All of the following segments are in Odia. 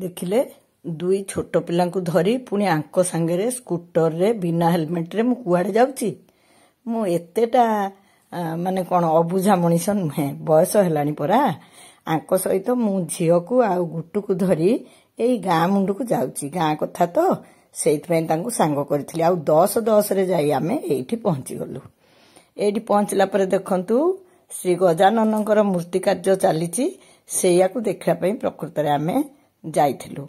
ଦେଖିଲେ ଦୁଇ ଛୋଟ ପିଲାଙ୍କୁ ଧରି ପୁଣି ଆଙ୍କ ସାଙ୍ଗରେ ସ୍କୁଟରରେ ବିନା ହେଲମେଟରେ ମୁଁ କୁଆଡେ ଯାଉଛି। ମୁଁ ଏତେଟା ମାନେ କଣ ଅବୁଝା ମଣିଷ ନୁହେଁ, ବୟସ ହେଲାଣି ପରା। ଆଙ୍କ ସହିତ ମୁଁ ଝିଅକୁ ଆଉ ଗୁଟୁକୁ ଧରି ଏଇ ଗାଁ ମୁଣ୍ଡକୁ ଯାଉଛି। ଗାଁ କଥା ତ, ସେଇଥିପାଇଁ ତାଙ୍କୁ ସାଙ୍ଗ କରିଥିଲି। ଆଉ 10:10ରେ ଯାଇ ଆମେ ଏଇଠି ପହଞ୍ଚିଗଲୁ। ଏଇଠି ପହଞ୍ଚିଲା ପରେ ଦେଖନ୍ତୁ ଶ୍ରୀ ଗଜାନନଙ୍କର ମୂର୍ତ୍ତି କାର୍ଯ୍ୟ ଚାଲିଛି, ସେଇଆକୁ ଦେଖିବା ପାଇଁ ପ୍ରକୃତରେ ଆମେ ଯାଇଥିଲୁ।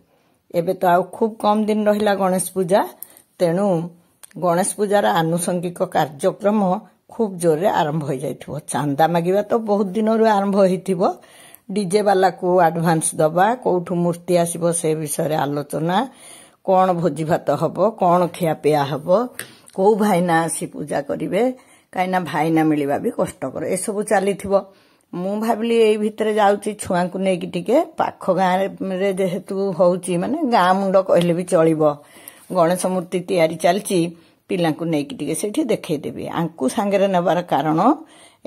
ଏବେ ତ ଆଉ ଖୁବ୍ କମ୍ ଦିନ ରହିଲା ଗଣେଶ ପୂଜା, ତେଣୁ ଗଣେଶ ପୂଜାର ଆନୁଷଙ୍ଗିକ କାର୍ଯ୍ୟକ୍ରମ ଖୁବ୍ ଜୋରରେ ଆରମ୍ଭ ହୋଇଯାଇଥିବ। ଚାନ୍ଦା ମାଗିବା ତ ବହୁତ ଦିନରୁ ଆରମ୍ଭ ହୋଇଥିବ। ଡିଜେ ବାଲାକୁ ଆଡଭାନ୍ସ ଦବା, କୋଉଠୁ ମୂର୍ତ୍ତି ଆସିବ ସେ ବିଷୟରେ ଆଲୋଚନା, କଣ ଭୋଜି ଭାତ ହବ, କଣ ଖିଆପିଆ ହବ, କୋଉ ଭାଇନା ଆସି ପୂଜା କରିବେ, କାହିଁକିନା ଭାଇନା ମିଳିବା ବି କଷ୍ଟକର, ଏସବୁ ଚାଲିଥିବ। ମୁଁ ଭାବିଲି ଏଇ ଭିତରେ ଯାଉଛି ଛୁଆଙ୍କୁ ନେଇକି ଟିକେ ପାଖ ଗାଁରେ ଯେହେତୁ ହଉଛି, ମାନେ ଗାଁ ମୁଣ୍ଡ କହିଲେ ବି ଚଳିବ, ଗଣେଶ ମୂର୍ତ୍ତି ତିଆରି ଚାଲିଛି, ପିଲାଙ୍କୁ ନେଇକି ଟିକେ ସେଇଠି ଦେଖେଇଦେବି। ଆଙ୍କୁ ସାଙ୍ଗରେ ନେବାର କାରଣ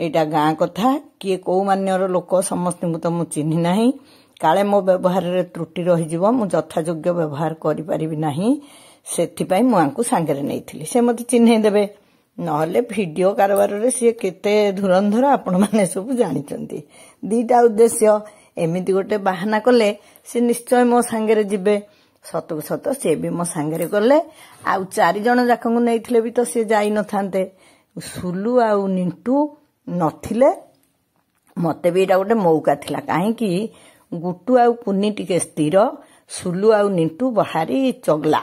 ଏଇଟା ଗାଁ କଥା, କିଏ କୋଉ ମାନ୍ୟର ଲୋକ ସମସ୍ତଙ୍କୁ ତ ମୁଁ ଚିହ୍ନି ନାହିଁ, କାଳେ ମୋ ବ୍ୟବହାରରେ ତ୍ରୁଟି ରହିଯିବ, ମୁଁ ଯଥାଯୋଗ୍ୟ ବ୍ୟବହାର କରିପାରିବି ନାହିଁ, ସେଥିପାଇଁ ମୁଁ ଆଙ୍କୁ ସାଙ୍ଗରେ ନେଇଥିଲି। ସେ ମୋତେ ଚିହ୍ନେଇ ଦେବେ, ନହେଲେ ଭିଡିଓ କାରବାରରେ ସିଏ କେତେ ଧୁରନ୍ଧର ଆପଣମାନେ ସବୁ ଜାଣିଛନ୍ତି। ଦିଟା ଉଦ୍ଦେଶ୍ୟ, ଏମିତି ଗୋଟେ ବାହାନା କଲେ ସେ ନିଶ୍ଚୟ ମୋ ସାଙ୍ଗରେ ଯିବେ। ସତକୁ ସତ ସିଏ ବି ମୋ ସାଙ୍ଗରେ ଗଲେ। ଆଉ 4 ଜଣ ଯାକଙ୍କୁ ନେଇଥିଲେ ବି ତ ସିଏ ଯାଇନଥାନ୍ତେ। ସୁଲୁ ଆଉ ନିଣ୍ଟୁ ନଥିଲେ, ମତେ ବି ଏଇଟା ଗୋଟେ ମଉକା ଥିଲା। କାହିଁକି, ଗୁଟୁ ଆଉ କୁନି ଟିକେ ସ୍ଥିର, ସୁଲୁ ଆଉ ନିଣ୍ଟୁ ଭାରି ଚଗଲା,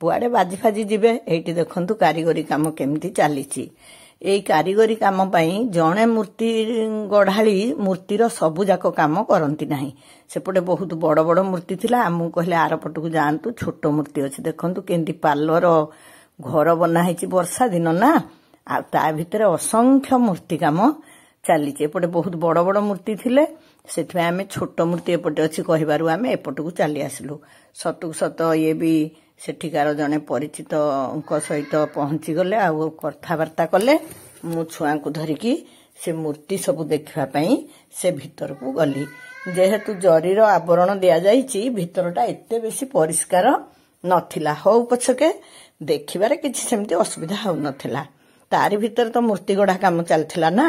କୁଆଡେ ବାଜି ଫାଜି ଯିବେ। ଏଇଠି ଦେଖନ୍ତୁ କାରିଗରୀ କାମ କେମିତି ଚାଲିଛି। ଏଇ କାରିଗରୀ କାମ ପାଇଁ ଜଣେ ମୂର୍ତ୍ତି ଗଢାଳି ମୂର୍ତ୍ତିର ସବୁ ଯାକ କାମ କରନ୍ତି ନାହିଁ। ସେପଟେ ବହୁତ ବଡ ବଡ ମୂର୍ତ୍ତି ଥିଲା, ଆମକୁ କହିଲେ ଆରପଟକୁ ଯାଆନ୍ତୁ, ଛୋଟ ମୂର୍ତ୍ତି ଅଛି। ଦେଖନ୍ତୁ କେମିତି ପାଲର ଘର ବନା ହେଇଛି, ବର୍ଷା ଦିନ ନା, ଆଉ ତା ଭିତରେ ଅସଂଖ୍ୟ ମୂର୍ତ୍ତି କାମ ଚାଲିଛି। ଏପଟେ ବହୁତ ବଡ ବଡ ମୂର୍ତ୍ତି ଥିଲେ, ସେଥିପାଇଁ ଆମେ ଛୋଟ ମୂର୍ତ୍ତି ଏପଟେ ଅଛି କହିବାରୁ ଆମେ ଏପଟକୁ ଚାଲି ଆସିଲୁ। ସତକୁ ସତ ଇଏ ବି ସେଠିକାର ଜଣେ ପରିଚିତଙ୍କ ସହିତ ପହଞ୍ଚିଗଲେ, ଆଉ କଥାବାର୍ତ୍ତା କଲେ। ମୁଁ ଛୁଆଙ୍କୁ ଧରିକି ସେ ମୂର୍ତ୍ତି ସବୁ ଦେଖିବା ପାଇଁ ସେ ଭିତରକୁ ଗଲି। ଯେହେତୁ ଜରିର ଆବରଣ ଦିଆଯାଇଛି, ଭିତରଟା ଏତେ ବେଶୀ ପରିଷ୍କାର ନଥିଲା। ହଉ ପଛକେ ଦେଖିବାରେ କିଛି ସେମିତି ଅସୁବିଧା ହଉନଥିଲା। ତାରି ଭିତରେ ତ ମୂର୍ତ୍ତି ଗଢା କାମ ଚାଲିଥିଲା ନା,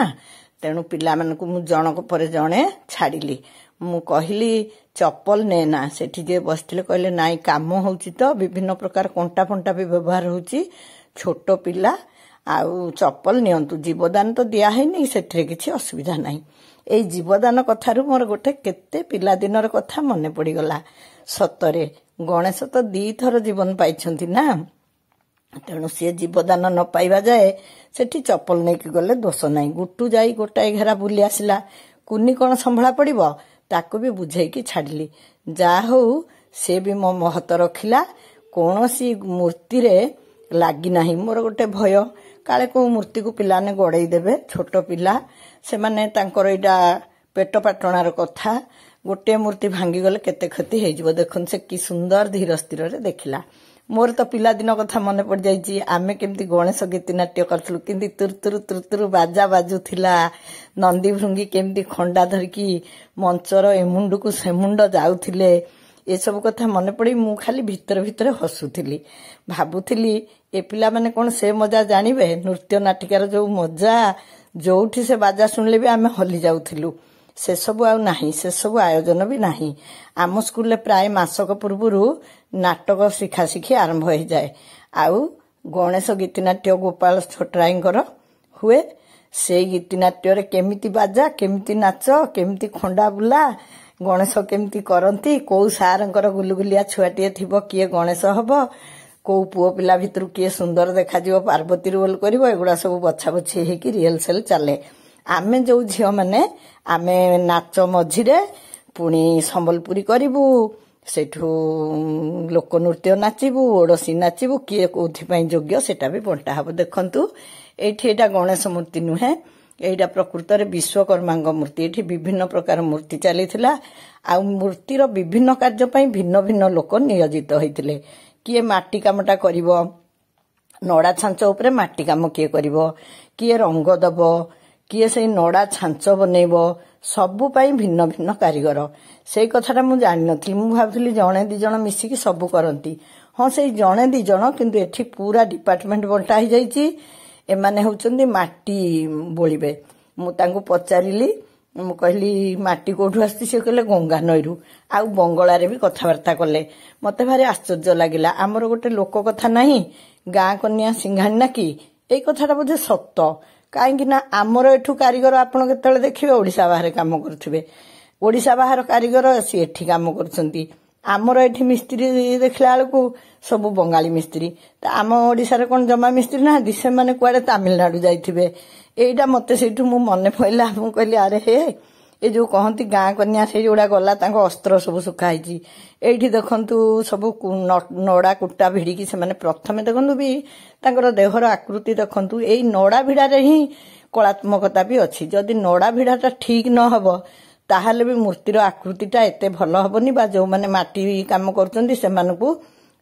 ତେଣୁ ପିଲାମାନଙ୍କୁ ମୁଁ ଜଣକ ପରେ ଜଣେ ଛାଡିଲି। ମୁଁ କହିଲି ଚପଲ ନେନା, ସେଠି ଯିଏ ବସିଥିଲେ କହିଲେ ନାଇଁ କାମ ହଉଛି ତ, ବିଭିନ୍ନ ପ୍ରକାର କଣ୍ଟା ଫଣ୍ଟା ବି ବ୍ୟବହାର ହଉଛି, ଛୋଟ ପିଲା ଆଉ ଚପଲ ନିଅନ୍ତୁ, ଜୀବଦାନ ତ ଦିଆ ହେଇନି, ସେଥିରେ କିଛି ଅସୁବିଧା ନାହିଁ। ଏଇ ଜୀବଦାନ କଥାରୁ ମୋର ଗୋଟେ କେତେ ପିଲାଦିନର କଥା ମନେ ପଡିଗଲା। ସତରେ ଗଣେଶ ତ 2 ଥର ଜୀବନ ପାଇଛନ୍ତି ନା, ତେଣୁ ସିଏ ଜୀବଦାନ ନ ପାଇବା ଯାଏ ସେଠି ଚପଲ ନେଇକି ଗଲେ ଦୋଷ ନାହିଁ। ଗୁଟୁ ଯାଇ ଗୋଟାଏ ଘେରା ବୁଲି ଆସିଲା, କୁନି କଣ ସମ୍ଭଳା ପଡିବ, ତାକୁ ବି ବୁଝେଇକି ଛାଡିଲି। ଯାହା ହଉ ସେ ବି ମୋ ମହତ ରଖିଲା, କୌଣସି ମୂର୍ତ୍ତିରେ ଲାଗିନାହିଁ। ମୋର ଗୋଟେ ଭୟ, କାଳେ କୋଉ ମୂର୍ତ୍ତିକୁ ପିଲାମାନେ ଗଡେଇ ଦେବେ, ଛୋଟ ପିଲା ସେମାନେ, ତାଙ୍କର ଏଇଟା ପେଟ ପାଟଣାର କଥା, ଗୋଟିଏ ମୂର୍ତ୍ତି ଭାଙ୍ଗିଗଲେ କେତେ କ୍ଷତି ହେଇଯିବ। ଦେଖନ୍ତୁ ସେ କି ସୁନ୍ଦର ଧୀର ସ୍ଥିରରେ ଦେଖିଲା। ମୋର ତ ପିଲାଦିନ କଥା ମନେ ପଡିଯାଇଛି, ଆମେ କେମିତି ଗଣେଶ ଗୀତିନାଟ୍ୟ କରିଥିଲୁ, କେମିତି ତୁରୁତୁରୁ ତୁରୁତୁରୁ ବାଜା ବାଜୁଥିଲା, ନନ୍ଦୀ ଭୃଙ୍ଗି କେମିତି ଖଣ୍ଡା ଧରିକି ମଞ୍ଚର ଏମୁଣ୍ଡକୁ ସେମୁଣ୍ଡ ଯାଉଥିଲେ, ଏସବୁ କଥା ମନେ ପଡି ମୁଁ ଖାଲି ଭିତରେ ଭିତରେ ହସୁଥିଲି। ଭାବୁଥିଲି ଏ ପିଲାମାନେ କଣ ସେ ମଜା ଜାଣିବେ, ନୃତ୍ୟ ନାଟିକାର ଯୋଉ ମଜା, ଯୋଉଠି ସେ ବାଜା ଶୁଣିଲେ ବି ଆମେ ହଲି ଯାଉଥିଲୁ। ସେସବୁ ଆଉ ନାହିଁ, ସେସବୁ ଆୟୋଜନ ବି ନାହିଁ। ଆମ ସ୍କୁଲରେ ପ୍ରାୟ ମାସକ ପୂର୍ବରୁ ନାଟକ ଶିଖାଶିଖି ଆରମ୍ଭ ହେଇଯାଏ। ଆଉ ଗଣେଶ ଗୀତିନାଟ୍ୟ ଗୋପାଳ ଛୋଟରାୟଙ୍କର ହୁଏ। ସେଇ ଗୀତିନାଟ୍ୟରେ କେମିତି ବାଜା, କେମିତି ନାଚ, କେମିତି ଖଣ୍ଡା ବୁଲା, ଗଣେଶ କେମିତି କରନ୍ତି, କୋଉ ସାରଙ୍କର ଗୁଲୁଗୁଲିଆ ଛୁଆଟିଏ ଥିବ, କିଏ ଗଣେଶ ହବ, କୋଉ ପୁଅ ପିଲା ଭିତରୁ କିଏ ସୁନ୍ଦର ଦେଖାଯିବ, ପାର୍ବତୀ ରୋଲ କରିବ, ଏଗୁଡା ସବୁ ବଛା ବଛି ହେଇକି ରିହର୍ସାଲ ଚାଲେ। ଆମେ ଯୋଉ ଝିଅ ମାନେ, ଆମେ ନାଚ ମଝିରେ ପୁଣି ସମ୍ବଲପୁରୀ କରିବୁ, ସେଠୁ ଲୋକନୃତ୍ୟ ନାଚିବୁ, ଓଡଶୀ ନାଚିବୁ, କିଏ କୋଉଥିପାଇଁ ଯୋଗ୍ୟ ସେଟା ବି ବଣ୍ଟା ହବ। ଦେଖନ୍ତୁ ଏଇଠି ଏଇଟା ଗଣେଶ ମୂର୍ତ୍ତି ନୁହେଁ, ଏଇଟା ପ୍ରକୃତରେ ବିଶ୍ୱକର୍ମାଙ୍କ ମୂର୍ତ୍ତି। ଏଠି ବିଭିନ୍ନ ପ୍ରକାର ମୂର୍ତ୍ତି ଚାଲିଥିଲା, ଆଉ ମୂର୍ତ୍ତିର ବିଭିନ୍ନ କାର୍ଯ୍ୟ ପାଇଁ ଭିନ୍ନ ଭିନ୍ନ ଲୋକ ନିୟୋଜିତ ହୋଇଥିଲେ। କିଏ ମାଟି କାମଟା କରିବ, ନଡା ଛାଞ୍ଚ ଉପରେ ମାଟି କାମ କିଏ କରିବ, କିଏ ରଙ୍ଗ ଦବ, किए से नड़ा छांच बनइब सबु भिन्न भिन्न कारीगर से कथाटा मु जानि नथि मु भाबुथली जणे दी जण मिसिकी सबु करंती हाँ से जणे दी जण किंतु एठी पूरा डिपार्टमेंट बंटा हो जाइछि एमाने होउचंदी माटी बोलिबे मु तांको पचारिली मु कहली माटी कोठु आस्ती से कहले गंगा नईरु आउ बंगला रे भी कथावार्ता कले मते भारी आश्चर्य लागिला आमर गोटे लोक कथा नाही गाँ कन्या सिंघाणी ना कि एई कथाटा बोधे सत्य काहेकि ना आमर एठू कारीगर आपण केतले देखिबे ओडिसा बाहर काम करथिबे ओडिसा बाहर कारीगर सी एठी काम करछंती आमर एठी मिस्त्री देखला बेलकू सब बंगाली मिस्त्री त आम ओडिसा रे कोन जमा मिस्त्री ना दिसे माने कुआडे तमिलनाडु जाइथिबे एइडा मते सेठू मु मने पइला मु कहली अरे हे ए जो कहंती गाँ कन्या से जोड़ा गला तांको अस्त्र सब सुखाइची एइठी देखंतु सब नड़ा कुटा भिड़िकी से माने प्रथमे देखंतु भी तांकर देहर आकृति देखंतु एई नड़ा भिड़ा रे ही कलात्मकता भी अछि जदि नड़ा भिड़ाटा ठीक न हबो ताहाले भी मूर्तिर आकृतिटा एते भल हबनी बा जो माने माटी काम करचंदी से मानकू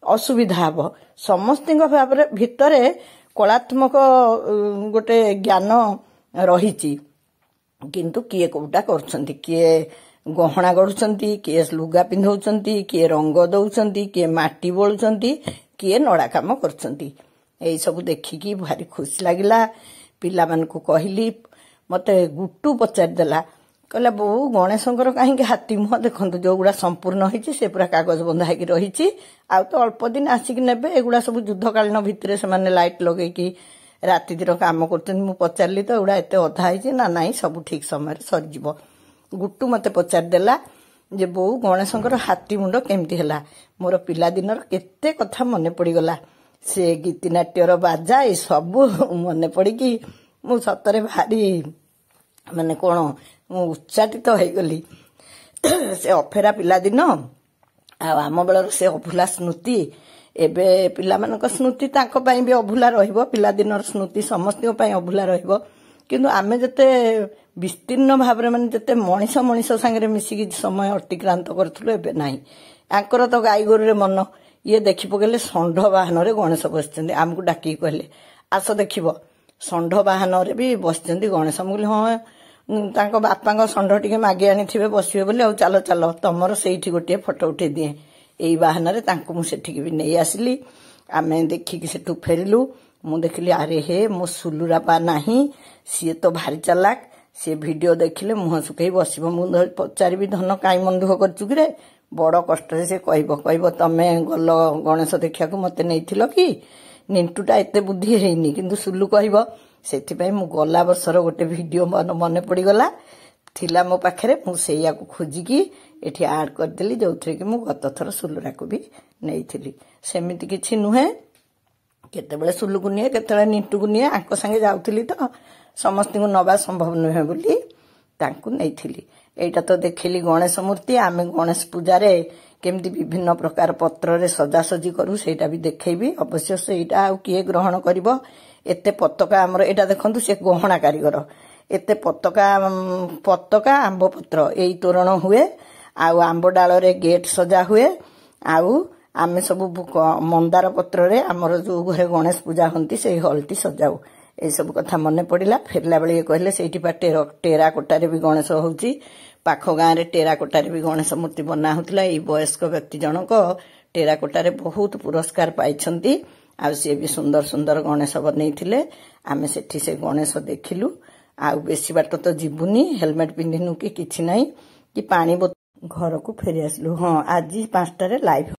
असुविधा हबो समस्तिंग भाबरे भितरे कलात्मक गोटे ज्ञान रहिची किंतु किए कोटा करछंती किए गहना गढुचंती किए लुगा पिंधौचंती किए रंग दउचंती किए माटी बोलुचंती किए नड़ा काम करछंती एई सब देखिकी भारी खुशी लागिला पिला मानकू कहली मते गुट्टू पचार देला कहला बो गणेशंकर कहीं हाथी मुह देखंतु जो गुड़ा संपूर्ण होईची से पूरा कागज बंधा होगी रही आ तो अल्प दिन आसिक नेबे एगुड़ा सब युद्धकालीन भितर से माने लाइट लगेकी राति दिन काम करछन मु पचारली तो एगुड़ा एते अधा होईची ना नाही सब ठीक समय सरीजिवो गुट्टू मते पचार देला जे बो गणेशंकर हाथी मुंड केमती हला मोर पिला दिनर केते कथा मने पड़ी गला से गीतिनाट्यर बाजा ए सब मने पड़ी कि मु सतरे भारी माने कोन मु उच्चाटित हो गली से अफेरा पिला दिन आम बेलर से अभुला स्मृति एबे पिला मानक स्मृति तांको पई भी अभुला रहिबो पिला दिनर स्मृति समस्त पई अभुला रहिबो किंतु आमे जते विस्तीर्ण भाव माने जते मनीष मनीष संगे मिसिकी समय अतिक्रांत करथुलो एबे नाही आंकर तो गाई गोरु रे मन ये देखि पकेले षंढ वाहन रे गणेश बसचंदी आमको डाकी कहले आस देखिबो षंढ वाहन रे भी बसचंदी गणेश मुगले हां तांको बापांको षंढ टिके मागी आनिथिबे बसिबे बोले आ चलो चलो तमरो सेठी गोटे फोटो उठे दिए एई वाहन रे तांको मु सेठी भी नै आसिली आमे देखि कि सेठू फेरिलु मु देखली अरे हे मो सुलुरा पा नाही सी तो भारी चालाक से वीडियो देखिले मुह सुखई बसिबो मु पचारिबी धन काई मन दुख करचु कि रे बड़ कष्ट से कहबो तमे गल गणेश देखिया को मते नैथिलो कि निंटुटा एते बुद्धि हेइनी किंतु सुलु कहबो सेथिपई मु गला वर्षर गोटे वीडियो मने पड़ी गला थिला मो पाखरे मु सेया को खोजिकी एठी ऐड कर देली जोथरे कि मु गत थर सुलुरा को भी नैथिली सेमिति किछि नुहे केतेबेले सुलु को निए केतेबेले निंटू को निए आंको संगे जाउथिली तो समस्त को नबा संभव नुहे बोली तांको नैथिली एटा तो देखिली गणेश मूर्ति आमे गणेश पूजा रे केमती विभिन्न प्रकार पत्र रे सजासजी करू सेटा भी देखैबी अवश्य सेटा आ किए ग्रहण करिवो एते पताका हमर एटा देखंतु से गहना कारीगर एते पताका आंब पत्र एई तोरण हुए आ आंब डाल रे गेट सजा हुए आउ आमे सब मंदार पत्र रे हमर जो घरे गणेश पूजा हंती से हलती सजाऊ ए सब कथा मने पड़िला फेरला बेले कहले सेठी पा टेरा कोटारे भी गणेश होउची पाख गाँ रे टेरा कोटारे भी गणेश मूर्ति बना होतला ए वयस्क व्यक्ति जनक टेरा कोटारे बहुत पुरस्कार पाइछंती आ से भी सुंदर सुंदर गणेश बनैथिले आमे सेठी से गणेश देखिलु आ बेसी बाट तो जिबुनी हेलमेट पिंधिनु कि किछि नाही कि पानी घर को फेरी आसलु हाँ आज 5 टारे लाइव